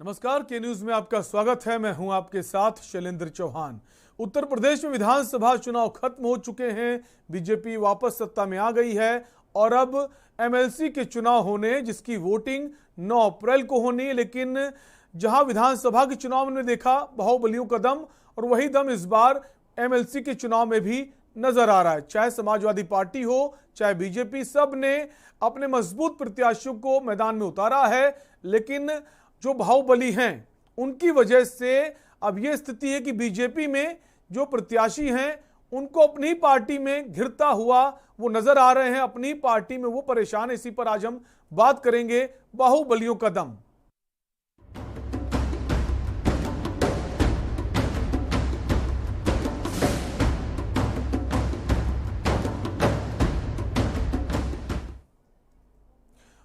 नमस्कार, के न्यूज में आपका स्वागत है। मैं हूं आपके साथ शैलेंद्र चौहान। उत्तर प्रदेश में विधानसभा चुनाव खत्म हो चुके हैं। बीजेपी वापस सत्ता में आ गई है और अब एमएलसी के चुनाव होने, जिसकी वोटिंग 9 अप्रैल को होनी है। लेकिन जहां विधानसभा के चुनाव में देखा बाहुबलियों का दम, और वही दम इस बार एमएलसी के चुनाव में भी नजर आ रहा है। चाहे समाजवादी पार्टी हो, चाहे बीजेपी, सब ने अपने मजबूत प्रत्याशियों को मैदान में उतारा है। लेकिन जो बाहुबली हैं, उनकी वजह से अब यह स्थिति है कि बीजेपी में जो प्रत्याशी हैं, उनको अपनी पार्टी में घिरता हुआ वो नजर आ रहे हैं। अपनी पार्टी में वो परेशान है। इसी पर आज हम बात करेंगे, बाहुबलियों का दम।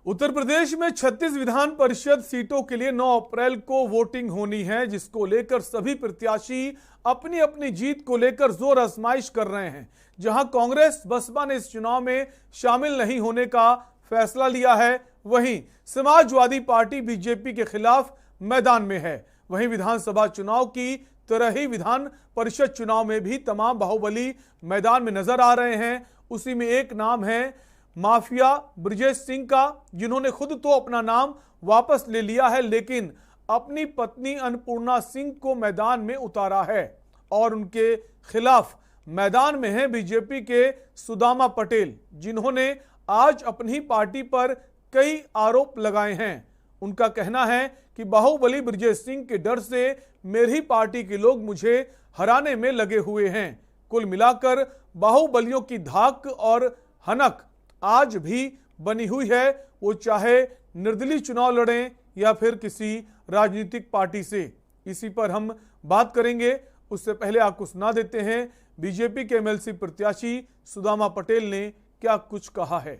उत्तर प्रदेश में 36 विधान परिषद सीटों के लिए 9 अप्रैल को वोटिंग होनी है, जिसको लेकर सभी प्रत्याशी अपनी अपनी जीत को लेकर जोर आजमाइश कर रहे हैं। जहां कांग्रेस बसपा ने इस चुनाव में शामिल नहीं होने का फैसला लिया है, वहीं समाजवादी पार्टी बीजेपी के खिलाफ मैदान में है। वहीं विधानसभा चुनाव की तरह ही विधान परिषद चुनाव में भी तमाम बाहुबली मैदान में नजर आ रहे हैं। उसी में एक नाम है माफिया ब्रजेश सिंह का, जिन्होंने खुद तो अपना नाम वापस ले लिया है, लेकिन अपनी पत्नी अन्नपूर्णा सिंह को मैदान में उतारा है। और उनके खिलाफ मैदान में है बीजेपी के सुदामा पटेल, जिन्होंने आज अपनी पार्टी पर कई आरोप लगाए हैं। उनका कहना है कि बाहुबली ब्रजेश सिंह के डर से मेरी पार्टी के लोग मुझे हराने में लगे हुए हैं। कुल मिलाकर बाहुबलियों की धाक और हनक आज भी बनी हुई है, वो चाहे निर्दलीय चुनाव लड़ें या फिर किसी राजनीतिक पार्टी से। इसी पर हम बात करेंगे। उससे पहले आपको सुना देते हैं बीजेपी के एमएलसी प्रत्याशी सुदामा पटेल ने क्या कुछ कहा है।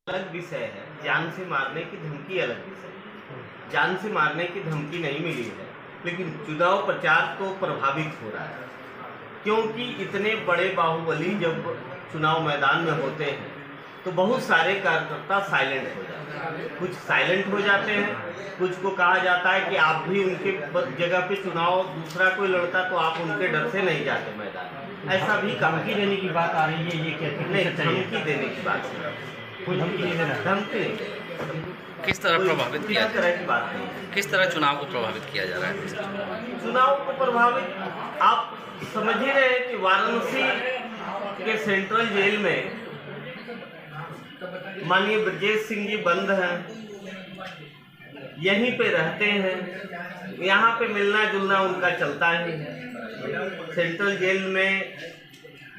अलग विषय है, जान से मारने की धमकी अलग विषय है। जान से मारने की धमकी नहीं मिली है, लेकिन चुनाव प्रचार तो प्रभावित हो रहा है, क्योंकि इतने बड़े बाहुबली जब चुनाव मैदान में होते हैं तो बहुत सारे कार्यकर्ता साइलेंट हो जाते हैं। कुछ साइलेंट हो जाते हैं, कुछ को कहा जाता है कि आप भी उनके जगह पे चुनाव दूसरा कोई लड़ता तो आप उनके डर से नहीं जाते मैदान। ऐसा भी धमकी देने की बात आ रही है। ये कहते नहीं, धमकी देने की बात नहीं, कोई धमकी नहीं देना। धमकी किस तरह प्रभावित किया, तरह की बात नहीं। किस तरह चुनाव को प्रभावित किया जा रहा है? चुनाव को प्रभावित आप समझ ही रहे हैं कि वाराणसी के सेंट्रल जेल में माननीय ब्रजेश सिंह जी बंद हैं, यहीं पे रहते हैं, यहाँ पे मिलना जुलना उनका चलता है। सेंट्रल जेल में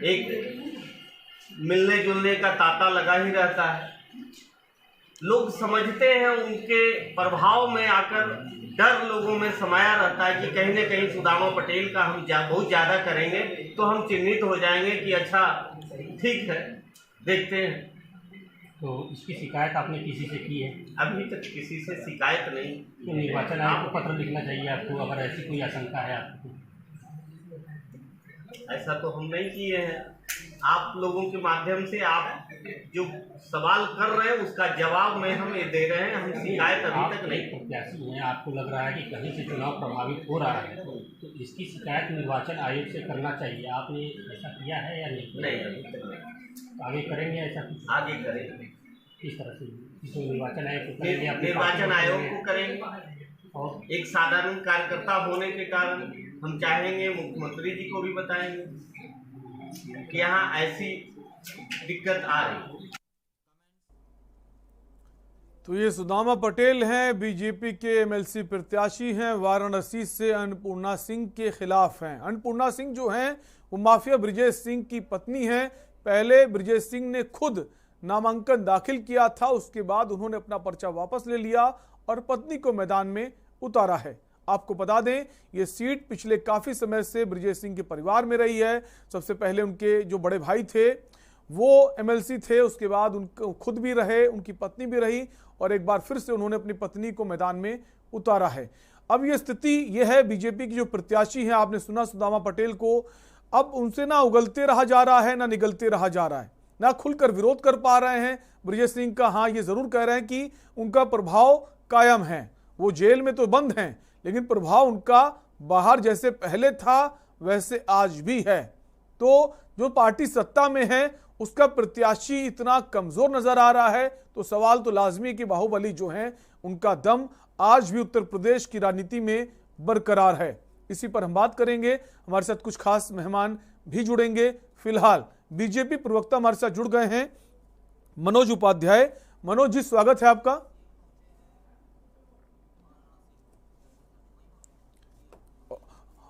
एक मिलने जुलने का तांता लगा ही रहता है। लोग समझते हैं, उनके प्रभाव में आकर डर लोगों में समाया रहता है कि कहीं न कहीं सुदामा पटेल का हम बहुत ज़्यादा करेंगे तो हम चिन्हित हो जाएंगे कि अच्छा ठीक है, देखते हैं। तो इसकी शिकायत आपने किसी से की है? अभी तक किसी से शिकायत नहीं। तो निर्वाचन आयोग को पत्र लिखना चाहिए आपको, अगर ऐसी कोई आशंका है आपको। ऐसा तो हम नहीं किए हैं। आप लोगों के माध्यम से आप जो सवाल कर रहे हैं उसका जवाब में हम ये दे रहे हैं। हम शिकायत अभी तक नहीं। प्रत्याशी हैं, आपको लग रहा है कि कहीं से चुनाव प्रभावित हो रहा है, तो इसकी शिकायत निर्वाचन आयोग से करना चाहिए। आपने ऐसा किया है या नहीं? नहीं, अभी तक नहीं। आगे करेंगे ऐसा कुछ? आगे करेंगे। किस तरह से? इसमें निर्वाचन आयोग को करेंगे? निर्वाचन आयोग को करेंगे। और एक साधारण कार्यकर्ता होने के कारण हम चाहेंगे, मुख्यमंत्री जी को भी बताएंगे कि यहाँ ऐसी दिक्कत आ रही। तो ये सुदामा पटेल हैं, बीजेपी के एमएलसी प्रत्याशी हैं, वाराणसी से अन्नपूर्णा सिंह के खिलाफ हैं। अन्नपूर्णा सिंह जो हैं वो माफिया ब्रजेश सिंह की पत्नी हैं। पहले ब्रजेश सिंह ने खुद नामांकन दाखिल किया था, उसके बाद उन्होंने अपना पर्चा वापस ले लिया और पत्नी को मैदान में उतारा है। आपको बता दें, ये सीट पिछले काफी समय से ब्रजेश सिंह के परिवार में रही है। सबसे पहले उनके जो बड़े भाई थे वो एमएलसी थे, उसके बाद उनको खुद भी रहे, उनकी पत्नी भी रही, और एक बार फिर से उन्होंने अपनी पत्नी को मैदान में उतारा है। अब ये स्थिति ये है, बीजेपी की जो प्रत्याशी हैं, आपने सुना सुदामा पटेल को, अब उनसे ना उगलते रहा जा रहा है ना निगलते रहा जा रहा है। ना खुलकर विरोध कर पा रहे हैं ब्रजेश सिंह का। हाँ, ये जरूर कह रहे हैं कि उनका प्रभाव कायम है, वो जेल में तो बंद हैं, लेकिन प्रभाव उनका बाहर जैसे पहले था वैसे आज भी है। तो जो पार्टी सत्ता में है उसका प्रत्याशी इतना कमजोर नजर आ रहा है, तो सवाल तो लाजमी है कि बाहुबली जो है उनका दम आज भी उत्तर प्रदेश की राजनीति में बरकरार है। इसी पर हम बात करेंगे, हमारे साथ कुछ खास मेहमान भी जुड़ेंगे। फिलहाल बीजेपी प्रवक्ता हमारे साथ जुड़ गए हैं, मनोज उपाध्याय। मनोज जी, स्वागत है आपका।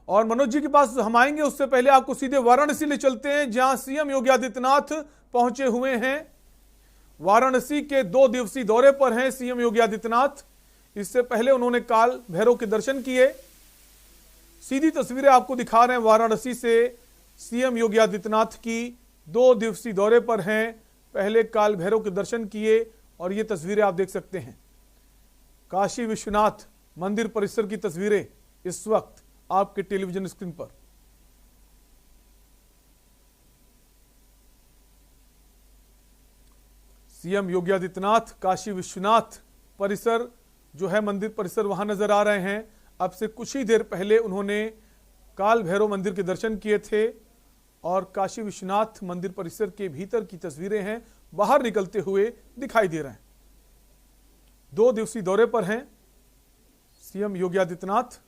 और मनोज जी के पास हम आएंगे, उससे पहले आपको सीधे वाराणसी ले चलते हैं, जहां सीएम योगी आदित्यनाथ पहुंचे हुए हैं। वाराणसी के 2 दिवसीय दौरे पर हैं सीएम योगी आदित्यनाथ। इससे पहले उन्होंने काल भैरव के दर्शन किए। सीधी तस्वीरें आपको दिखा रहे हैं वाराणसी से। सीएम योगी आदित्यनाथ की 2 दिवसीय दौरे पर हैं, पहले काल भैरव के दर्शन किए और ये तस्वीरें आप देख सकते हैं। काशी विश्वनाथ मंदिर परिसर की तस्वीरें इस वक्त आपके टेलीविजन स्क्रीन पर। सीएम योगी आदित्यनाथ काशी विश्वनाथ परिसर जो है, मंदिर परिसर, वहां नजर आ रहे हैं। अब से कुछ ही देर पहले उन्होंने काल भैरव मंदिर के दर्शन किए थे और काशी विश्वनाथ मंदिर परिसर के भीतर की तस्वीरें हैं, बाहर निकलते हुए दिखाई दे रहे हैं। 2 दिवसीय दौरे पर हैं सीएम योगी आदित्यनाथ।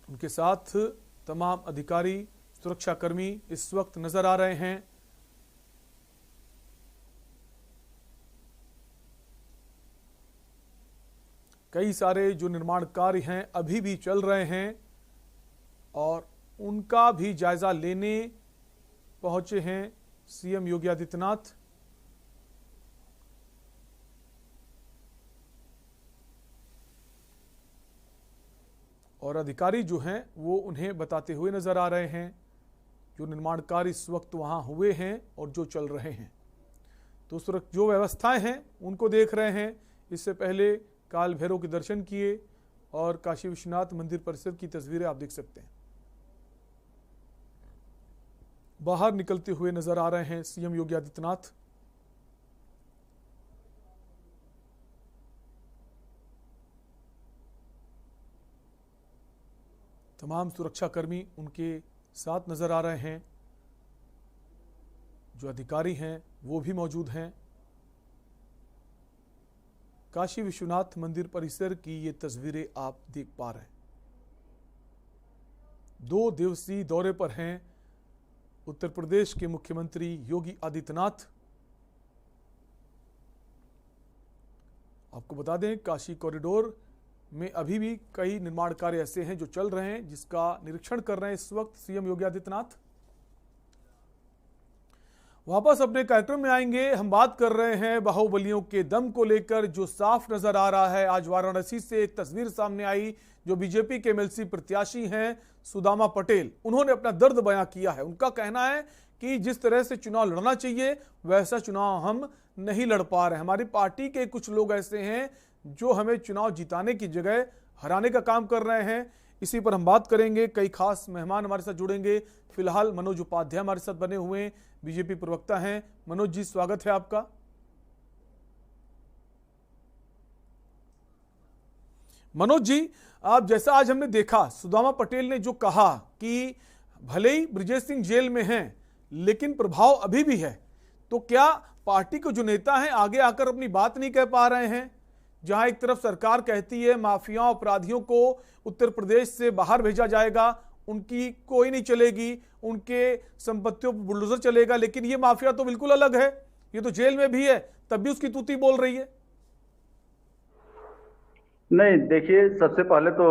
उनके साथ तमाम अधिकारी, सुरक्षाकर्मी इस वक्त नजर आ रहे हैं। कई सारे जो निर्माण कार्य हैं अभी भी चल रहे हैं और उनका भी जायजा लेने पहुंचे हैं सीएम योगी आदित्यनाथ। और अधिकारी जो हैं वो उन्हें बताते हुए नजर आ रहे हैं जो निर्माण कार्य इस वक्त वहां हुए हैं और जो चल रहे हैं। तो जो व्यवस्थाएं हैं उनको देख रहे हैं। इससे पहले काल भैरव के दर्शन किए और काशी विश्वनाथ मंदिर परिसर की तस्वीरें आप देख सकते हैं। बाहर निकलते हुए नजर आ रहे हैं सीएम योगी आदित्यनाथ। तमाम सुरक्षाकर्मी उनके साथ नजर आ रहे हैं, जो अधिकारी हैं वो भी मौजूद हैं। काशी विश्वनाथ मंदिर परिसर की ये तस्वीरें आप देख पा रहे हैं। 2 दिवसीय दौरे पर हैं उत्तर प्रदेश के मुख्यमंत्री योगी आदित्यनाथ। आपको बता दें, काशी कॉरिडोर में अभी भी कई निर्माण कार्य ऐसे हैं जो चल रहे हैं, जिसका निरीक्षण कर रहे हैं इस वक्त सीएम योगी आदित्यनाथ। वापस अपने कार्यक्रम में आएंगे। हम बात कर रहे हैं बाहुबलियों के दम को लेकर, जो साफ नजर आ रहा है। आज वाराणसी से एक तस्वीर सामने आई, जो बीजेपी के एमएलसी प्रत्याशी हैं सुदामा पटेल, उन्होंने अपना दर्द बयां किया है। उनका कहना है कि जिस तरह से चुनाव लड़ना चाहिए वैसा चुनाव हम नहीं लड़ पा रहे हैं। हमारी पार्टी के कुछ लोग ऐसे हैं जो हमें चुनाव जिताने की जगह हराने का काम कर रहे हैं। इसी पर हम बात करेंगे। कई खास मेहमान हमारे साथ जुड़ेंगे। फिलहाल मनोज उपाध्याय हमारे साथ बने हुए हैं, बीजेपी प्रवक्ता हैं। मनोज जी, स्वागत है आपका। मनोज जी, आप जैसा आज हमने देखा, सुदामा पटेल ने जो कहा कि भले ही ब्रजेश सिंह जेल में हैं लेकिन प्रभाव अभी भी है, तो क्या पार्टी के जो नेता हैं आगे आकर अपनी बात नहीं कह पा रहे हैं? जहां एक तरफ सरकार कहती है माफिया अपराधियों को उत्तर प्रदेश से बाहर भेजा जाएगा, उनकी कोई नहीं चलेगी, उनके संपत्तियों पर बुलडोजर चलेगा, लेकिन ये माफिया तो बिल्कुल अलग है, ये तो जेल में भी है, तब भी उसकी तूती बोल रही है। नहीं, देखिए, सबसे पहले तो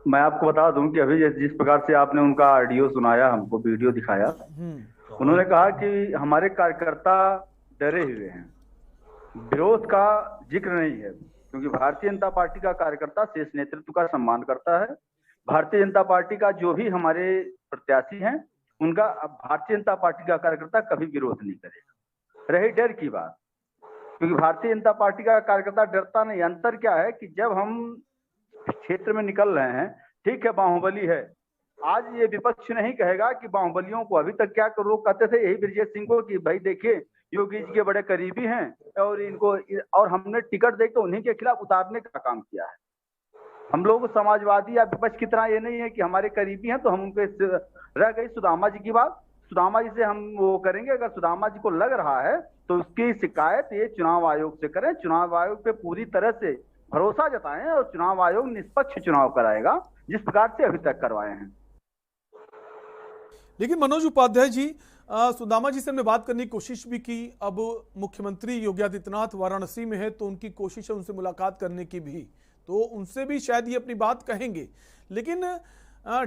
मैं आपको बता दूं कि अभी जिस प्रकार से आपने उनका ऑडियो सुनाया, हमको वीडियो दिखाया, उन्होंने कहा कि हमारे कार्यकर्ता डरे हुए हैं, विरोध का जिक्र नहीं है, क्योंकि भारतीय जनता पार्टी का कार्यकर्ता शीर्ष नेतृत्व का सम्मान करता है। भारतीय जनता पार्टी का जो भी हमारे प्रत्याशी हैं उनका भारतीय जनता पार्टी का कार्यकर्ता कभी विरोध नहीं करेगा। रही डर की बात, क्योंकि भारतीय जनता पार्टी का कार्यकर्ता डरता नहीं। अंतर क्या है कि जब हम क्षेत्र में निकल रहे हैं, ठीक है बाहुबली है। आज ये विपक्ष नहीं कहेगा कि बाहुबलियों को अभी तक क्या करो, कहते थे यही ब्रिजेश सिंह को कि भाई देखिए योगी जी के बड़े करीबी हैं और इनको, और हमने टिकट देकर उन्हीं के खिलाफ उतारने का काम किया है। हम लोग समाजवादी या विपक्ष की तरह ये नहीं है कि हमारे करीबी हैं तो हम उनके, रह गई सुदामा जी की बात, सुदामा जी से हम वो करेंगे। अगर सुदामा जी को लग रहा है तो उसकी शिकायत ये चुनाव आयोग से करें, चुनाव आयोग पे पूरी तरह से भरोसा जताएं और चुनाव आयोग निष्पक्ष चुनाव कराएगा जिस प्रकार से अभी तक करवाए हैं। लेकिन मनोज उपाध्याय जी, सुदामा जी से हमने बात करने की कोशिश भी की। अब मुख्यमंत्री योगी आदित्यनाथ वाराणसी में है तो उनकी कोशिश है उनसे मुलाकात करने की भी, तो उनसे भी शायद ये अपनी बात कहेंगे। लेकिन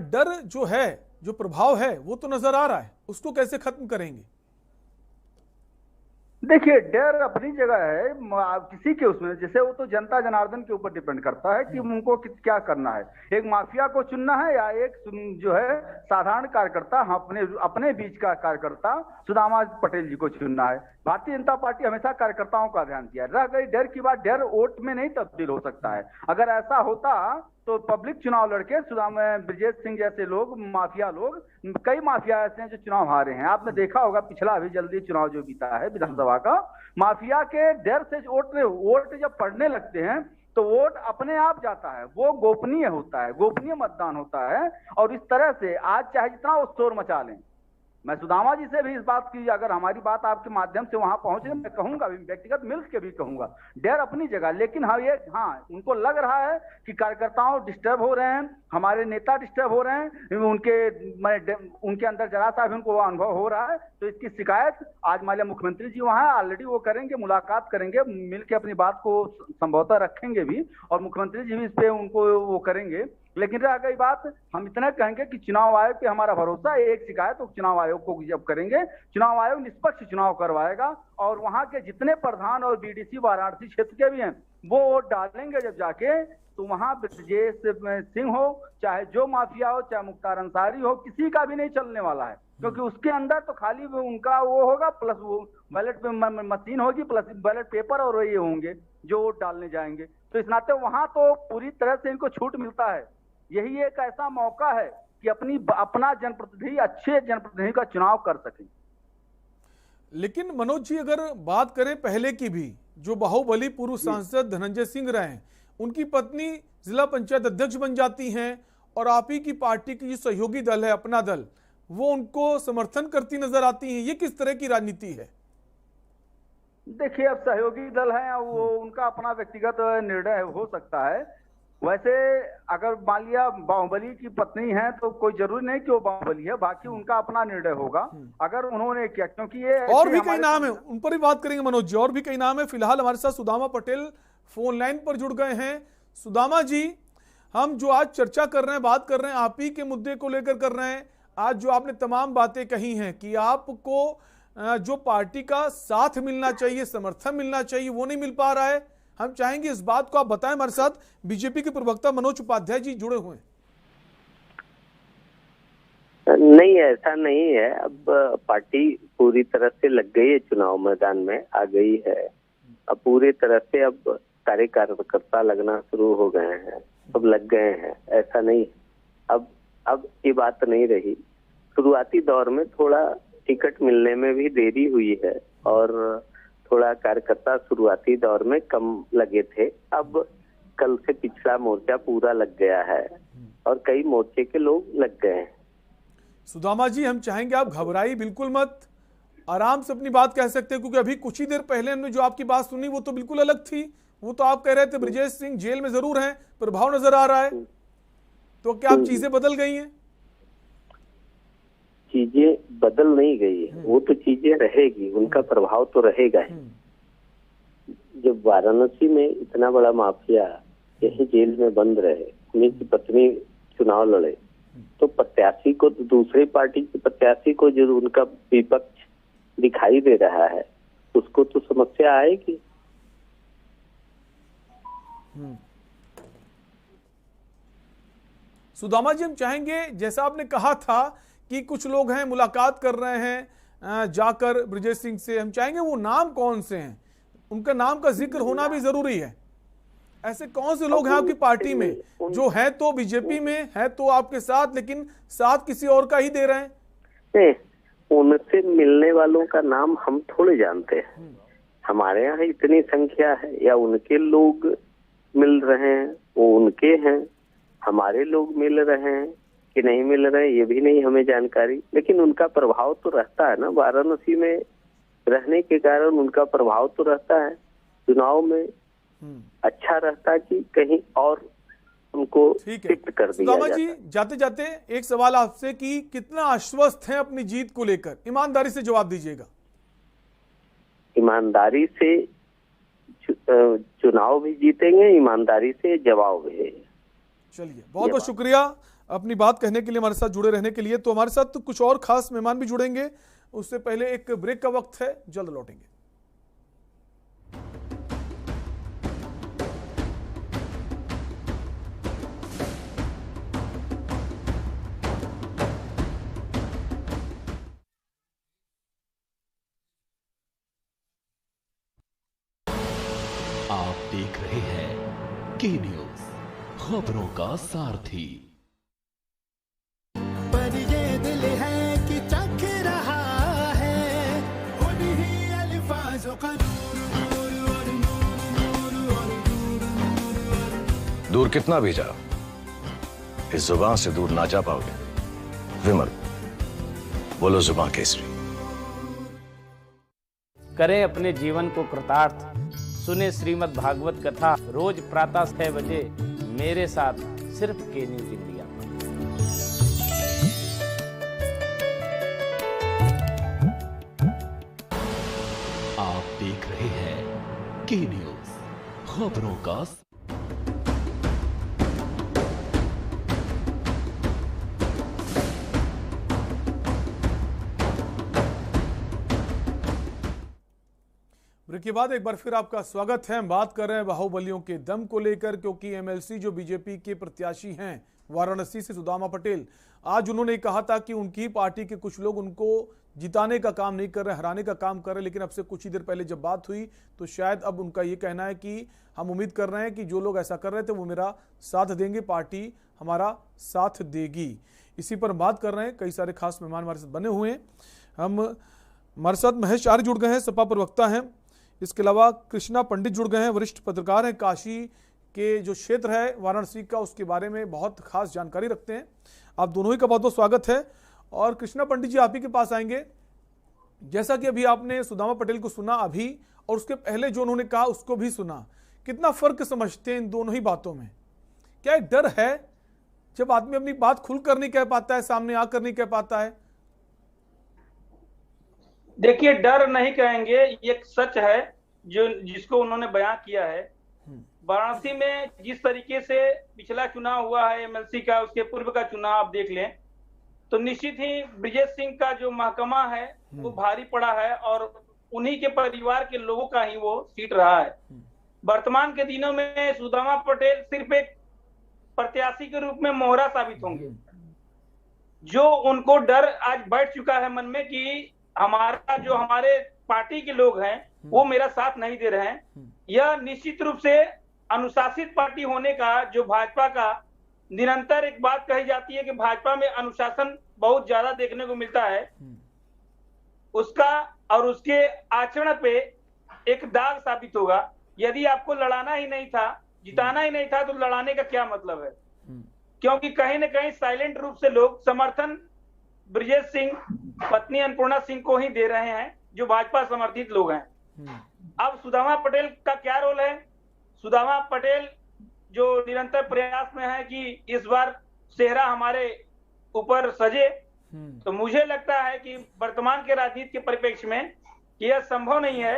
डर जो है, जो प्रभाव है वो तो नजर आ रहा है, उसको कैसे खत्म करेंगे? देखिए डर अपनी जगह है, किसी के उसमें, जैसे वो तो जनता जनार्दन के ऊपर डिपेंड करता है कि उनको क्या करना है। एक माफिया को चुनना है या एक जो है साधारण कार्यकर्ता, अपने बीच का कार्यकर्ता सुदामा पटेल जी को चुनना है। भारतीय जनता पार्टी हमेशा कार्यकर्ताओं का ध्यान दिया। रह गई डर की बात, डर वोट में नहीं तब्दील हो सकता है। अगर ऐसा होता तो पब्लिक चुनाव लड़के सुदामा, ब्रिजेश सिंह जैसे लोग, माफिया लोग, कई माफिया ऐसे हैं जो चुनाव हारे हैं। आपने देखा होगा पिछला अभी जल्दी चुनाव जो बीता है विधानसभा का, माफिया के डर से वोट जब पड़ने लगते हैं तो वोट अपने आप जाता है, वो गोपनीय होता है, गोपनीय मतदान होता है। और इस तरह से आज चाहे जितना वो शोर मचा लें, मैं सुदामा जी से भी इस बात की, अगर हमारी बात आपके माध्यम से वहां पहुंचे, मैं कहूंगा व्यक्तिगत मिल के भी कहूंगा, डर अपनी जगह। लेकिन हाँ उनको लग रहा है कि कार्यकर्ताओं डिस्टर्ब हो रहे हैं, हमारे नेता डिस्टर्ब हो रहे हैं, उनके अंदर जरा सा भी उनको अनुभव हो रहा है। तो इसकी शिकायत आज मान लिया मुख्यमंत्री जी वहां ऑलरेडी वो करेंगे, मुलाकात करेंगे, मिलकर अपनी बात को संभवतः रखेंगे भी, और मुख्यमंत्री जी भी इस पे उनको वो करेंगे। लेकिन रह गई बात, हम इतना कहेंगे कि चुनाव आयोग पे हमारा भरोसा है। एक शिकायत तो चुनाव आयोग को जब करेंगे, चुनाव आयोग निष्पक्ष चुनाव करवाएगा और वहां के जितने प्रधान और बीडीसी वाराणसी क्षेत्र के भी हैं वो वोट डालेंगे जब जाके, तो वहां ब्रिजेश सिंह हो, चाहे जो माफिया हो, चाहे मुख्तार अंसारी हो, किसी का भी नहीं चलने वाला है। क्योंकि उसके अंदर तो खाली उनका वो होगा, प्लस वो बैलेट मशीन होगी, प्लस बैलेट पेपर और ये होंगे जो वोट डालने जाएंगे। तो इस नाते वहां तो पूरी तरह से इनको छूट मिलता है। यही एक ऐसा मौका है कि अपना जनप्रतिनिधि, अच्छे जनप्रतिनिधि का चुनाव कर सकें। लेकिन मनोज जी, अगर बात करें पहले की भी, जो बाहुबली पूर्व सांसद धनंजय सिंह रहे हैं, उनकी पत्नी जिला पंचायत अध्यक्ष बन जाती हैं और आप ही की पार्टी की जो सहयोगी दल है, अपना दल, वो उनको समर्थन करती नजर आती हैं। ये किस तरह की राजनीति है? देखिए अब सहयोगी दल है, वो उनका अपना व्यक्तिगत निर्णय हो सकता है। वैसे अगर मान लिया बाहुबली की पत्नी है तो कोई जरूरी नहीं कि वो बाहुबली है, बाकी उनका अपना निर्णय होगा अगर उन्होंने किया, क्योंकि ये और भी कई नाम है, उन पर भी बात करेंगे मनोज जी, और भी कई नाम है। फिलहाल हमारे साथ सुदामा पटेल फोन लाइन पर जुड़ गए हैं। सुदामा जी, हम जो आज चर्चा कर रहे हैं, बात कर रहे हैं, आप ही के मुद्दे को लेकर कर रहे हैं। आज जो आपने तमाम बातें कही हैं कि आपको जो पार्टी का साथ मिलना चाहिए, समर्थन मिलना चाहिए, वो नहीं मिल पा रहा है। हम चाहेंगे इस बात को आप बताएं। हमारे साथ बीजेपी के प्रवक्ता मनोज उपाध्याय जी जुड़े हुए हैं। नहीं, ऐसा नहीं है। अब पार्टी पूरी तरह से लग गई है, चुनाव मैदान में आ गई है। अब पूरी तरह से अब कार्यकर्ता लगना शुरू हो गए हैं, अब लग गए हैं। ऐसा नहीं, अब ये बात नहीं रही। शुरुआती दौर में थोड़ा टिकट मिलने में भी देरी हुई है और थोड़ा कार्यकर्ता शुरुआती दौर में कम लगे थे। अब कल से पिछला मोर्चा पूरा लग गया है और कई मोर्चे के लोग लग गए हैं। सुदामा जी, हम चाहेंगे आप घबराइए बिल्कुल मत, आराम से अपनी बात कह सकते हैं, क्योंकि अभी कुछ ही देर पहले हमने जो आपकी बात सुनी वो तो बिल्कुल अलग थी। वो तो आप कह रहे थे ब्रिजेश सिंह जेल में जरूर हैं, प्रभाव नजर आ रहा है, तो क्या अब चीजें बदल गई हैं? चीजें बदल नहीं गई है, वो तो चीजें रहेगी, उनका प्रभाव तो रहेगा ही। जब वाराणसी में इतना बड़ा माफिया यही जेल में बंद रहे, उनकी पत्नी चुनाव लड़े, तो प्रत्याशी को, दूसरी पार्टी के प्रत्याशी को जो उनका विपक्ष दिखाई दे रहा है, उसको तो समस्या आएगी। सुदामा जी, हम चाहेंगे, जैसा आपने कहा था कि कुछ लोग हैं मुलाकात कर रहे हैं जाकर ब्रिजेश सिंह से, हम चाहेंगे वो नाम कौन से हैं, उनका नाम का जिक्र होना भी जरूरी है। ऐसे कौन से लोग हैं आपकी पार्टी में जो है तो बीजेपी में है तो आपके साथ, लेकिन साथ किसी और का ही दे रहे हैं? नहीं, उनसे मिलने वालों का नाम हम थोड़े जानते हैं। हमारे यहाँ इतनी संख्या है, या उनके लोग मिल रहे हैं वो उनके हैं, हमारे लोग मिल रहे हैं कि नहीं मिल रहे हैं ये भी नहीं हमें जानकारी, लेकिन उनका प्रभाव तो रहता है ना। वाराणसी में रहने के कारण उनका प्रभाव तो रहता है। चुनाव में अच्छा रहता कि कहीं और उनको शिफ्ट कर दिया सुदामा जी, जाते जाते एक सवाल आपसे कि कितना आश्वस्त हैं अपनी जीत को लेकर? ईमानदारी से जवाब दीजिएगा। ईमानदारी से चुनाव भी जीतेंगे, ईमानदारी से जवाब भी। चलिए, बहुत बहुत शुक्रिया अपनी बात कहने के लिए, हमारे साथ जुड़े रहने के लिए। तो हमारे साथ कुछ और खास मेहमान भी जुड़ेंगे, उससे पहले एक ब्रेक का वक्त है, जल्द लौटेंगे। आप देख रहे हैं के न्यूज, खबरों का सारथी। पर ये दिल है कि चख रहा है उन्हीं अल्फाजों का दूर कितना भी जाओ, इस जुबान से दूर ना जा पाओगे। विमल, बोलो जुबान केसरी। करें अपने जीवन को कृतार्थ, सुने श्रीमद् भागवत कथा रोज प्रातः 6 बजे मेरे साथ सिर्फ के न्यूज इंडिया। आप देख रहे हैं के न्यूज, खबरों का। ब्रेक के बाद एक बार फिर आपका स्वागत है। हम बात कर रहे हैं बाहुबलियों के दम को लेकर, क्योंकि एमएलसी जो बीजेपी के प्रत्याशी हैं वाराणसी से सुदामा पटेल, आज उन्होंने कहा था कि उनकी पार्टी के कुछ लोग उनको जिताने का काम नहीं कर रहे, हराने का काम कर रहे। लेकिन अब से कुछ ही देर पहले जब बात हुई तो शायद अब उनका ये कहना है कि हम उम्मीद कर रहे हैं कि जो लोग ऐसा कर रहे थे वो मेरा साथ देंगे, पार्टी हमारा साथ देगी। इसी पर बात कर रहे हैं, कई सारे खास मेहमान हमारे साथ बने हुए हैं। हमारे साथ महेश आर्य जुड़ गए हैं, सपा प्रवक्ता हैं। इसके अलावा कृष्णा पंडित जुड़ गए हैं, वरिष्ठ पत्रकार हैं, काशी के जो क्षेत्र है वाराणसी का उसके बारे में बहुत खास जानकारी रखते हैं। आप दोनों ही का बहुत बहुत स्वागत है। और कृष्णा पंडित जी, आप ही के पास आएंगे। जैसा कि अभी आपने सुदामा पटेल को सुना अभी, और उसके पहले जो उन्होंने कहा उसको भी सुना, कितना फर्क समझते हैं इन दोनों ही बातों में? क्या एक डर है जब आदमी अपनी बात खुलकर नहीं कह पाता है, सामने आकर नहीं कह पाता है? देखिए, डर नहीं कहेंगे, ये सच है जो जिसको उन्होंने बयां किया है। वाराणसी में जिस तरीके से पिछला चुनाव हुआ है एमएलसी का, उसके पूर्व का चुनाव आप देख लें तो निश्चित ही ब्रिजेश सिंह का जो महकमा है वो भारी पड़ा है, और उन्हीं के परिवार के लोगों का ही वो सीट रहा है। वर्तमान के दिनों में सुदामा पटेल सिर्फ एक प्रत्याशी के रूप में मोहरा साबित होंगे। जो उनको डर आज बैठ चुका है मन में कि हमारे पार्टी के लोग हैं वो मेरा साथ नहीं दे रहे हैं, यह निश्चित रूप से अनुशासित पार्टी होने का जो भाजपा का निरंतर एक बात कही जाती है कि भाजपा में अनुशासन बहुत ज्यादा देखने को मिलता है, उसका और उसके आचरण पे एक दाग साबित होगा। यदि आपको लड़ाना ही नहीं था, जिताना ही नहीं था, तो लड़ाने का क्या मतलब है? क्योंकि कहीं ना कहीं साइलेंट रूप से लोग समर्थन ब्रिजेश सिंह, पत्नी अन्नपूर्णा सिंह को ही दे रहे हैं, जो भाजपा समर्थित लोग हैं। अब सुदामा पटेल का क्या रोल है? सुदामा पटेल जो निरंतर प्रयास में है कि इस बार सेहरा हमारे ऊपर सजे, तो मुझे लगता है कि वर्तमान के राजनीति के परिप्रेक्ष्य में यह संभव नहीं है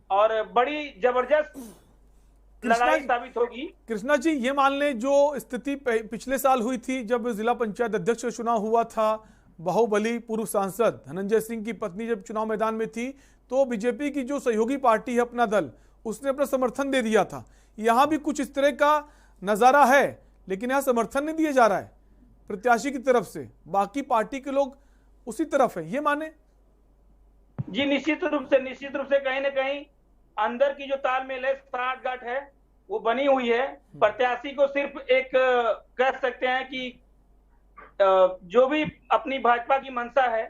और बड़ी जबरदस्त लड़ाई साबित होगी। कृष्णा जी, ये मान लें जो स्थिति पिछले साल हुई थी जब जिला पंचायत अध्यक्ष का चुनाव हुआ था, बाहुबली पूर्व सांसद धनंजय सिंह की पत्नी जब चुनाव मैदान में थी, तो बीजेपी की जो सहयोगी पार्टी है अपना दल, उसने अपना समर्थन दे दिया था। यहां भी कुछ इस तरह का नजारा है, लेकिन यहां समर्थन नहीं दिया जा रहा है प्रत्याशी की तरफ से, बाकी पार्टी के लोग उसी तरफ है, ये माने? जी निश्चित रूप से कहीं ना कहीं अंदर की जो तालमेल है, साठगांठ है, वो बनी हुई है। प्रत्याशी को सिर्फ एक कह सकते हैं कि जो भी अपनी भाजपा की मंशा है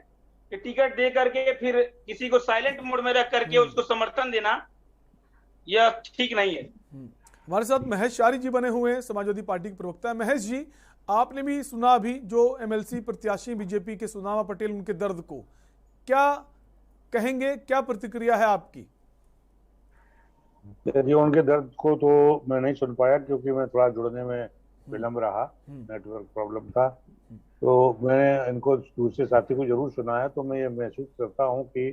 कि टिकट दे करके फिर किसी को साइलेंट मोड में रख करके उसको समर्थन देना, यह ठीक नहीं है। हमारे साथ महेश चारी जी बने हुए हैं, समाजवादी पार्टी के प्रवक्ता। महेश जी, आपने भी सुना अभी जो एमएलसी प्रत्याशी बीजेपी के सुदामा पटेल, उनके दर्द को क्या कहेंगे, क्या प्रतिक्रिया है आपकी? जी, उनके दर्द को तो मैं नहीं सुन पाया क्योंकि मैं थोड़ा जुड़ने में विलम्ब रहा, नेटवर्क प्रॉब्लम था। तो मैंने इनको दूसरे साथी को जरूर सुना है। तो मैं ये महसूस करता हूँ कि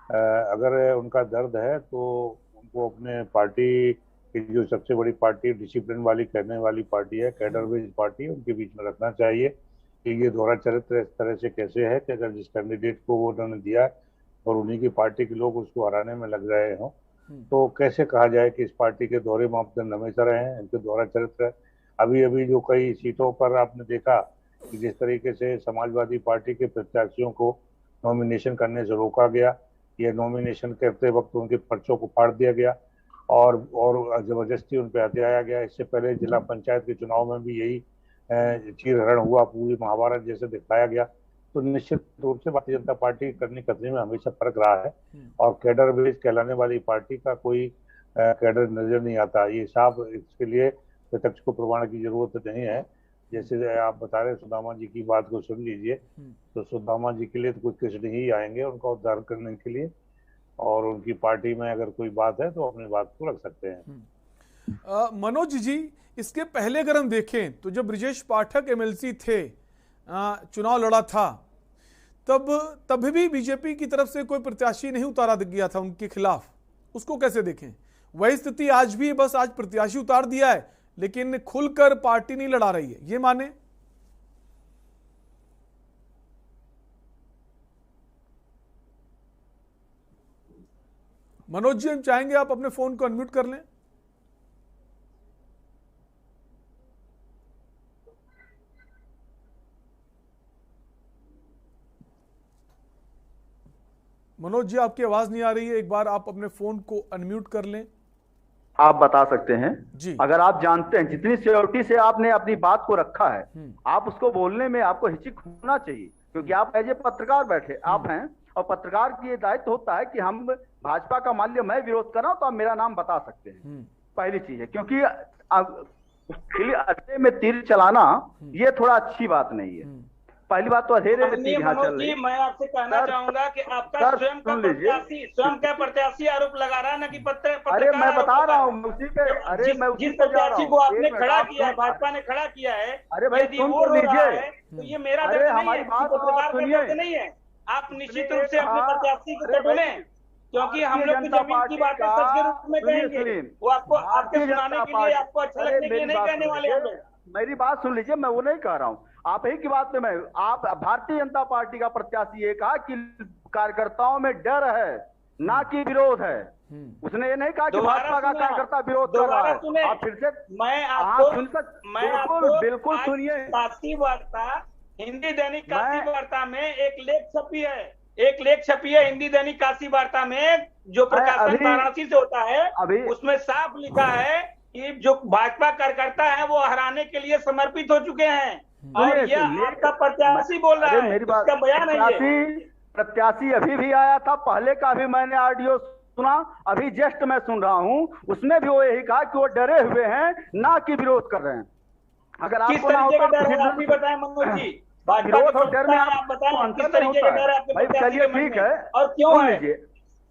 अगर उनका दर्द है तो उनको अपने पार्टी की जो सबसे बड़ी पार्टी डिसिप्लिन वाली कहने वाली पार्टी है, कैडर बेस्ड पार्टी, उनके बीच में रखना चाहिए कि ये दोहरा चरित्र इस तरह से कैसे है कि अगर जिस कैंडिडेट को वो उन्होंने दिया और उन्हीं की पार्टी के लोग उसको हराने में लग रहे हों, तो कैसे कहा जाए कि इस पार्टी के दोहरे मापदंड हमेशा रहे हैं, इनके दोहरा चरित्र है। अभी अभी जो कई सीटों पर आपने देखा कि जिस तरीके से समाजवादी पार्टी के प्रत्याशियों को नॉमिनेशन करने से रोका गया, या नॉमिनेशन करते वक्त उनके पर्चों को फाड़ दिया गया और जबरदस्ती उन पर हथियाया गया। इससे पहले जिला पंचायत के चुनाव में भी यही चीरहरण हुआ, पूरी महाभारत जैसे दिखाया गया। तो निश्चित रूप से भारतीय जनता पार्टी करनी कतरी में हमेशा फर्क रहा है और कैडर बेस्ड कहलाने वाली पार्टी का कोई कैडर नजर नहीं आता। ये साफ, इसके लिए प्रत्यक्ष को प्रमाण की जरूरत नहीं है। जैसे आप बता रहे सुदामा जी की बात को सुन लीजिए, तो सुदामा जी के लिए तो कुछ कृष्ण ही आएंगे उनका उद्धार करने के लिए, और उनकी पार्टी में अगर कोई बात है तो अपनी बात को रख सकते हैं। मनोज जी, इसके पहले अगर हम देखें तो जब ब्रिजेश पाठक एमएलसी थे, चुनाव लड़ा था, तब भी बीजेपी की तरफ से कोई प्रत्याशी नहीं उतारा गया था उनके खिलाफ। उसको कैसे देखें? वही स्थिति आज भी, बस आज प्रत्याशी उतार दिया है लेकिन खुलकर पार्टी नहीं लड़ा रही है, ये माने? मनोज जी, हम चाहेंगे आप अपने फोन को अनम्यूट कर लें। मनोज जी, आपकी आवाज नहीं आ रही है, एक बार आप अपने फोन को अनम्यूट कर लें। आप बता सकते हैं जी। अगर आप जानते हैं जितनी सिक्योरिटी से आपने अपनी बात को रखा है, आप उसको बोलने में आपको हिचक होना चाहिए, क्योंकि आप एज ए पत्रकार बैठे आप हैं और पत्रकार की ये दायित्व होता है कि हम भाजपा का मान लिया मैं विरोध कर रहा हूं तो आप मेरा नाम बता सकते हैं। पहली चीज है, क्योंकि अड्डे में तीर चलाना ये थोड़ा अच्छी बात नहीं है। पहली बात तो अधेरे में तीर यहाँ चल रही है। मैं आपसे कहना चाहूंगा कि आपका स्वयं का प्रत्याशी आरोप लगा रहा है ना कि अरे मैं बता रहा हूँ उसी पे, अरे मैं जिस प्रत्याशी को आपने खड़ा किया है, भाजपा ने खड़ा किया है, अरे भाई सुन तो लीजिए, तो ये मेरा दर्द नहीं है, पत्रकार का दर्द नहीं है। आप निश्चित रूप से अपने प्रत्याशी को बोले, क्योंकि हम लोग की जमीन की बातें सच के रूप में कहेंगे, वो आपको आपके सुनाने के लिए, आपको अच्छा लगने के लिए नहीं कहने वाले हम लोग। मेरी बात सुन लीजिए, मैं वो नहीं कह रहा हूँ, आप ही की बात पे मैं, आप भारतीय जनता पार्टी का प्रत्याशी ये कहा कि कार्यकर्ताओं में डर है ना कि विरोध है। उसने ये नहीं कहा कि भाजपा का कार्यकर्ता विरोध कर रहा है। आप फिर से बिल्कुल सुनिए। काशी वार्ता, हिंदी दैनिक काशी वार्ता में एक लेख छपी है हिंदी दैनिक काशी वार्ता में, जो प्रकाशन वाराणसी से होता है, उसमें साफ लिखा है कि जो भाजपा कार्यकर्ता है वो हराने के लिए समर्पित हो चुके हैं, और ये आपका प्रत्याशी बोल रहा है, इसका बयान है। प्रत्याशी अभी भी आया था, पहले का भी मैंने ऑडियो सुना, अभी जस्ट मैं सुन रहा हूँ, उसमें भी वो यही कहा कि वो डरे हुए हैं ना कि विरोध कर रहे हैं। अगर आपको ना होता तो बताएं मनोज जी, विरोध और डर में आप बताएं किस तरीके का डर आपके भाई, चलिए ठीक है, और क्यों है?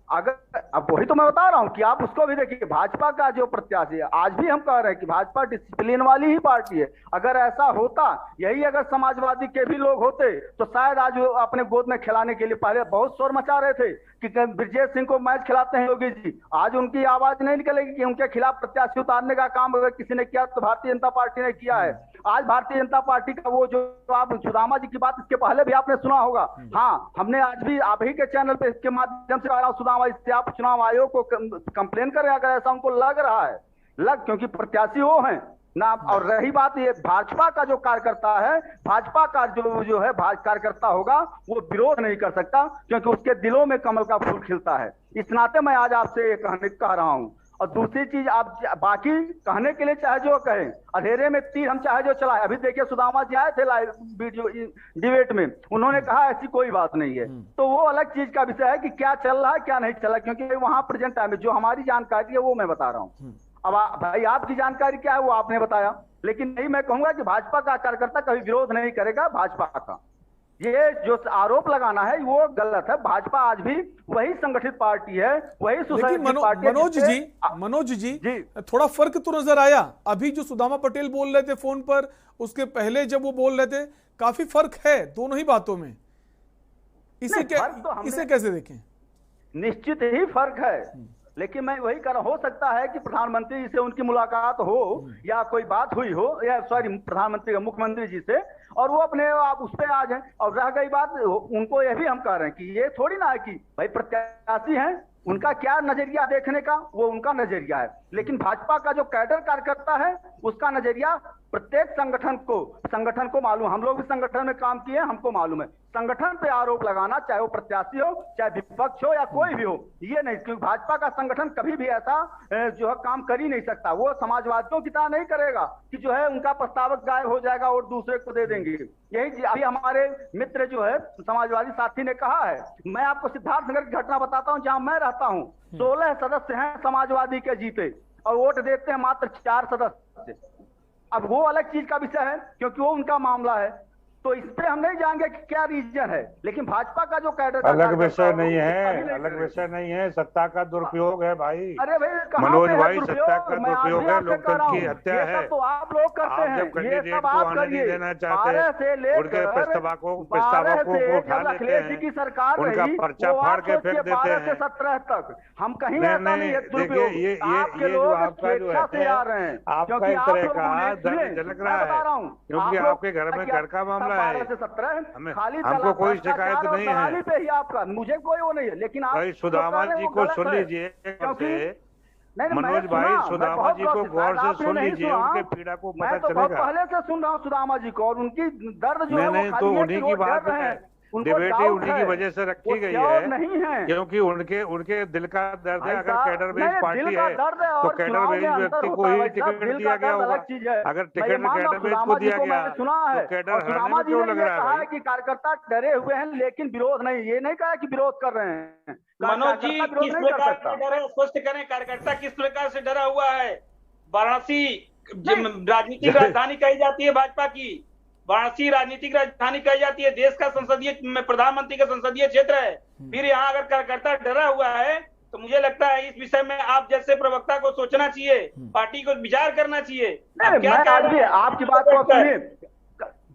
अगर अब वही तो मैं बता रहा हूं कि आप उसको भी देखिए, भाजपा का जो प्रत्याशी है, आज भी हम कह रहे हैं कि भाजपा डिसिप्लिन वाली ही पार्टी है। अगर ऐसा होता, यही अगर समाजवादी के भी लोग होते तो शायद आज वो अपने गोद में खिलाने के लिए पहले बहुत शोर मचा रहे थे कि ब्रजेश सिंह को मैच खिलाते हैं योगी जी। आज उनकी आवाज नहीं निकलेगी कि उनके खिलाफ प्रत्याशी उतारने का काम अगर किसी ने किया तो भारतीय जनता पार्टी ने किया है। आज भारतीय जनता पार्टी का वो जो आप सुदामा जी की बात इसके पहले भी आपने सुना होगा, हाँ हमने आज भी आप ही के चैनल पे इसके माध्यम से कह रहा हूं, सुदामा इससे आप चुनाव आयोग को कंप्लेन करें अगर ऐसा उनको लग रहा है, क्योंकि प्रत्याशी वो हैं ना। और रही बात ये भाजपा का जो कार्यकर्ता है, भाजपा का जो है कार्यकर्ता होगा वो विरोध नहीं कर सकता, क्योंकि उसके दिलों में कमल का फूल खिलता है। इस नाते मैं आज आपसे कह रहा हूं, और दूसरी चीज आप बाकी कहने के लिए चाहे जो कहें, अंधेरे में तीर हम चाहे जो चलाए। अभी देखिए सुदामा जी आए थे लाइव वीडियो डिबेट में, उन्होंने कहा ऐसी कोई बात नहीं है। तो वो अलग चीज का विषय है कि क्या चल रहा है क्या नहीं चल रहा, क्योंकि वहां प्रेजेंट टाइम में जो हमारी जानकारी है वो मैं बता रहा हूँ। अब भाई आपकी जानकारी क्या है वो आपने बताया, लेकिन नहीं, मैं कहूंगा कि भाजपा का कार्यकर्ता कभी विरोध नहीं करेगा भाजपा का। ये जो आरोप लगाना है वो गलत है। भाजपा आज भी वही संगठित पार्टी है, वही सोसाइटी पार्टी है। मनोज जी थोड़ा फर्क तो नजर आया। अभी जो सुदामा पटेल बोल रहे थे फोन पर, उसके पहले जब वो बोल रहे थे, काफी फर्क है दोनों ही बातों में। इसे कैसे देखें? निश्चित ही फर्क है, लेकिन मैं वही कह रहा हूं, हो सकता है कि प्रधानमंत्री से उनकी मुलाकात हो या कोई बात हुई हो, या सॉरी प्रधानमंत्री मुख्यमंत्री जी से, और वो अपने आप उस पर आ जाए। और रह गई बात, उनको ये भी हम कह रहे हैं कि ये थोड़ी ना है कि भाई प्रत्याशी हैं, उनका क्या नजरिया देखने का वो उनका नजरिया है, लेकिन भाजपा का जो कैडर कार्यकर्ता है उसका नजरिया प्रत्येक संगठन को मालूम। हम लोग भी संगठन में काम किए, हमको मालूम है। संगठन पे आरोप लगाना, चाहे वो प्रत्याशी हो चाहे विपक्ष हो या कोई भी हो, ये नहीं, क्योंकि भाजपा का संगठन कभी भी ऐसा जो है काम कर ही नहीं सकता। वो समाजवादियों की तरह नहीं करेगा कि जो है उनका प्रस्तावक गायब हो जाएगा और दूसरे को दे देंगे। यही अभी हमारे मित्र जो है समाजवादी साथी ने कहा है। मैं आपको सिद्धार्थनगर की घटना बताता हूँ, जहां मैं रहता हूँ 16 सदस्य हैं समाजवादी के जीते, और वोट देते हैं मात्र 4 सदस्य। अब वो अलग चीज का विषय है, क्योंकि वो उनका मामला है, तो इस पे हम नहीं जाएंगे कि क्या रीजन है, लेकिन भाजपा का जो कैडर अलग विषय नहीं है, अलग विषय नहीं है, सत्ता का दुरुपयोग है भाई। अरे भाई मनोज भाई, सत्ता का दुरुपयोग है, लोकतंत्र की हत्या है। तो आप लोग करते हैं, जब कैंडिडेट को आने नहीं देना चाहते, उनके प्रस्तावकों को उठा लेते हैं, की सरकार उनका पर्चा फाड़ के फेंक देते हैं। 17 तक हम कहीं देखिए ये जो आपका जो है आपका एक तरह का दर्द झलक रहा है, क्योंकि आपके घर में घर का मामला 12 से 17 हमको कोई शिकायत नहीं है पे ही आपका, मुझे कोई वो नहीं है, लेकिन आप भाई सुदामा जी को सुन लीजिए, मनोज भाई सुदामा जी को गौर से सुन लीजिए, उनके पीड़ा को पता चलेगा। पहले से सुन रहा हूँ सुदामा जी को, और उनकी दर्द जो है तो उन्हीं की बात है, डिबेट ही उन्हीं की वजह से रखी गई है, क्योंकि उनके दिल का दर्द है। अगर कैडर बेस्ड पार्टी है तो कैडर बेस्ड व्यक्ति को ही टिकट दिया गया होगा। अगर टिकट कैडर बेस्ड को दिया गया तो कैडर हराने में क्यों लग रहा है कि कार्यकर्ता डरे हुए हैं, लेकिन विरोध नहीं, ये नहीं कहा कि विरोध कर रहे हैं। मनोज जी किस प्रकार से डरे, स्पष्ट करें, कार्यकर्ता किस प्रकार से डरा हुआ है? वाराणसी राजनीतिक राजधानी कही जाती है भाजपा की, वाराणसी राजनीतिक राजधानी कही जाती है, देश का संसदीय प्रधानमंत्री का संसदीय क्षेत्र है। फिर यहाँ अगर कार्यकर्ता डरा हुआ है तो मुझे लगता है इस विषय में आप जैसे प्रवक्ता को सोचना चाहिए, पार्टी को विचार करना चाहिए। आपकी बात को सुनिए,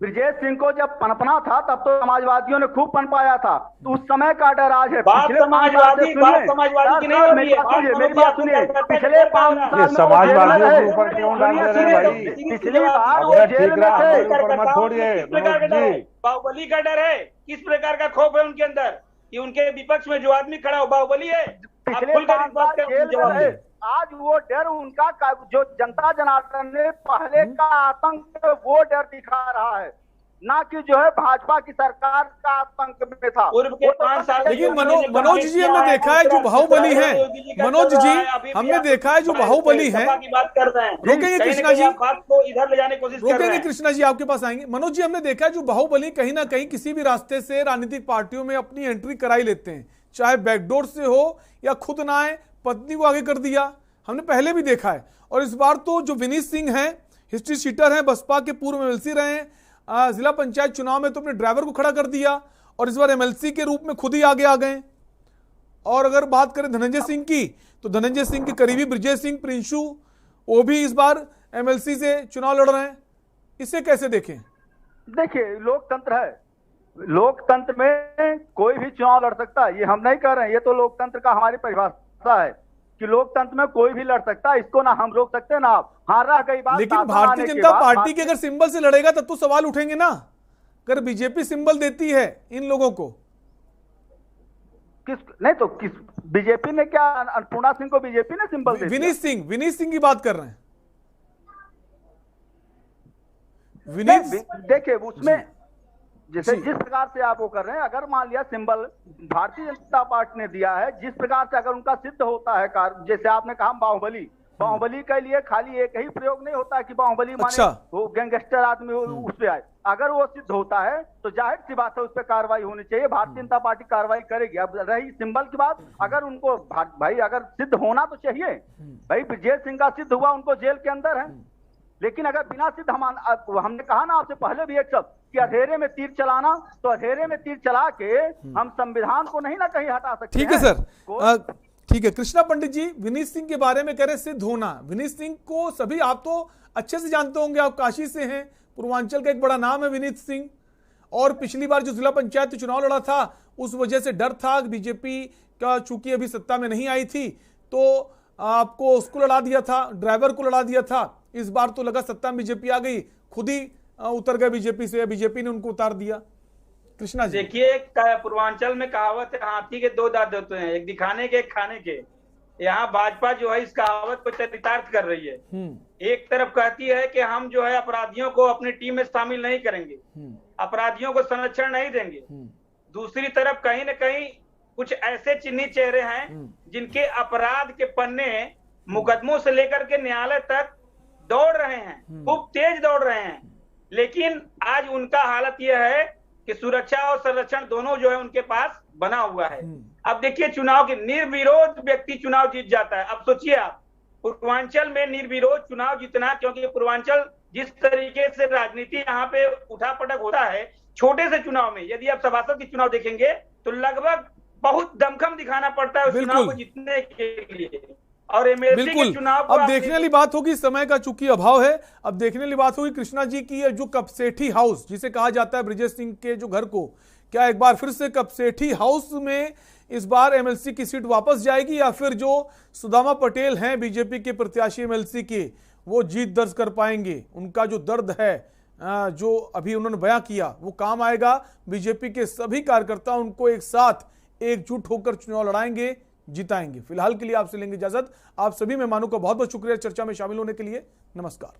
ब्रिजेश सिंह को जब पनपना था तब तो समाजवादियों ने खूब पनपाया था, तो उस समय का डर आज है। पिछले समाजवादी की नहीं हो रही है, मेरी बात सुनिए, पिछले 5 साल समाजवादियों के ऊपर क्यों डाल दे रहे हैं भाई? पिछली बार वो जेल में थे। बाहुबली का डर है, किस प्रकार का खौफ है उनके अंदर कि उनके विपक्ष में जो आदमी खड़ा हो बाहुबली है? पिछले 5 साल जेल में रहे, आज वो डर उनका जो जनता जनार्दन ने पहले का आतंक वो डर दिखा रहा है, ना कि जो है भाजपा की सरकार का आतंक में था। लेकिन मनोज जी हमने देखा है जो बाहुबली है, मनोज जी हमने देखा है जो बाहुबली है, रोकेंगे कृष्णा जी, इधर ले जाने की कोशिश रोकेंगे कृष्णा जी, आपके पास आएंगे। मनोज जी हमने देखा है जो बाहुबली कहीं ना कहीं किसी भी रास्ते से राजनीतिक पार्टियों में अपनी एंट्री कराई लेते हैं, चाहे बैकडोर से हो या खुद ना आए, पत्नी को आगे कर दिया, हमने पहले भी देखा है। और इस बार तो जो विनीत सिंह हैं, हिस्ट्री शीटर हैं, बसपा के पूर्व एमएलसी रहे हैं, जिला पंचायत चुनाव में तो अपने ड्राइवर को खड़ा कर दिया, और इस बार एमएलसी के रूप में खुद ही आगे आ गए। और अगर बात करें धनंजय सिंह की, तो धनंजय सिंह के करीबी ब्रिजेश सिंह प्रिंशु, वो भी इस बार एमएलसी से चुनाव लड़ रहे हैं। इसे कैसे देखें? देखिए, लोकतंत्र है, लोकतंत्र में कोई भी चुनाव लड़ सकता है, ये हम नहीं कह रहे हैं, ये तो लोकतंत्र का हमारी परिभाषा है कि लोकतंत्र में कोई भी लड़ सकता है, इसको ना हम रोक सकते ना आप। हाँ, रह गई बात, लेकिन भारतीय जनता पार्टी के अगर सिंबल से लड़ेगा तब तो सवाल उठेंगे ना। अगर बीजेपी सिंबल देती है इन लोगों को, नहीं तो किस बीजेपी ने क्या, अन्नपूर्णा सिंह को बीजेपी ने सिंबल दिया? विनीत सिंह की बात कर रहे हैं। देखिए उसमें जैसे जिस प्रकार से आप वो कर रहे हैं, अगर मान लिया सिंबल भारतीय जनता पार्टी ने दिया है, जिस प्रकार से अगर उनका सिद्ध होता है जैसे आपने कहा बाहुबली के लिए खाली एक ही प्रयोग नहीं होता है कि बाहुबली माने वो गैंगस्टर आदमी उस पे आए। अगर वो सिद्ध होता है तो जाहिर सी बात है उस पर कार्रवाई होनी चाहिए, भारतीय जनता पार्टी कार्रवाई करेगी। अब रही सिंबल की बात, अगर उनको भाई अगर सिद्ध होना तो चाहिए, भाई ब्रजेश सिंह का सिद्ध हुआ, उनको जेल के अंदर है, लेकिन अगर बिना सिद्ध हमने कहा ना आपसे पहले भी एक शब्द कि अंधेरे में तीर चलाना, तो अंधेरे में तीर चला के हम संविधान को नहीं ना कहीं हटा सकते। ठीक है सर, ठीक है। कृष्णा पंडित जी, विनीत सिंह के बारे में कह रहे सिद्ध होना। विनीत सिंह को सभी आप तो अच्छे से जानते होंगे, आप काशी से हैं, पूर्वांचल का एक बड़ा नाम है विनीत सिंह। और पिछली बार जो जिला पंचायत चुनाव लड़ा था उस वजह से डर था, बीजेपी का चूंकि अभी सत्ता में नहीं आई थी तो आपको उसको लड़ा दिया था, ड्राइवर को लड़ा दिया था। इस बार तो लगा सत्ता में बीजेपी आ गई, खुद ही उतर गए बीजेपी से, बीजेपी ने उनको उतार दिया। कृष्णा जी देखिए, पूर्वांचल में कहावत है, हाथी के दो दांत होते हैं, एक दिखाने के एक खाने के। यहाँ भाजपा जो है इस कहावत को चरितार्थ कर रही है। एक तरफ कहती है कि हम जो है अपराधियों को अपनी टीम में शामिल नहीं करेंगे, अपराधियों को संरक्षण नहीं देंगे। दूसरी तरफ कहीं न कहीं कुछ ऐसे चिन्हित चेहरे हैं जिनके अपराध के पन्ने मुकदमों से लेकर के न्यायालय तक दौड़ रहे हैं, खूब तेज दौड़ रहे हैं, लेकिन आज उनका हालत यह है कि सुरक्षा और संरक्षण दोनों जो है उनके पास बना हुआ है। अब देखिए, चुनाव के निर्विरोध व्यक्ति चुनाव जीत जाता है। अब सोचिए आप, पूर्वांचल में निर्विरोध चुनाव जीतना, क्योंकि पूर्वांचल जिस तरीके से राजनीति यहाँ पे उठापटक होता है, छोटे से चुनाव में यदि आप सभासद के चुनाव देखेंगे तो लगभग बहुत दमखम दिखाना पड़ता है उस चुनाव को जीतने के लिए। और एमएलसी के चुनाव अब देखने वाली बात होगी, समय का चूंकि अभाव है, अब देखने वाली बात होगी कृष्णा जी की जो कपसेठी हाउस जिसे कहा जाता है ब्रजेश सिंह के जो घर को, क्या एक बार फिर से कपसेठी हाउस में इस बार एमएलसी की सीट वापस जाएगी या फिर जो सुदामा पटेल हैं बीजेपी के प्रत्याशी एमएलसी के, वो जीत दर्ज कर पाएंगे? उनका जो दर्द है जो अभी उन्होंने बयां किया वो काम आएगा। बीजेपी के सभी कार्यकर्ता उनको एक साथ एकजुट होकर चुनाव लड़ाएंगे, जिताएंगे। फिलहाल के लिए आपसे लेंगे इजाजत। आप सभी मेहमानों का बहुत बहुत शुक्रिया चर्चा में शामिल होने के लिए। नमस्कार।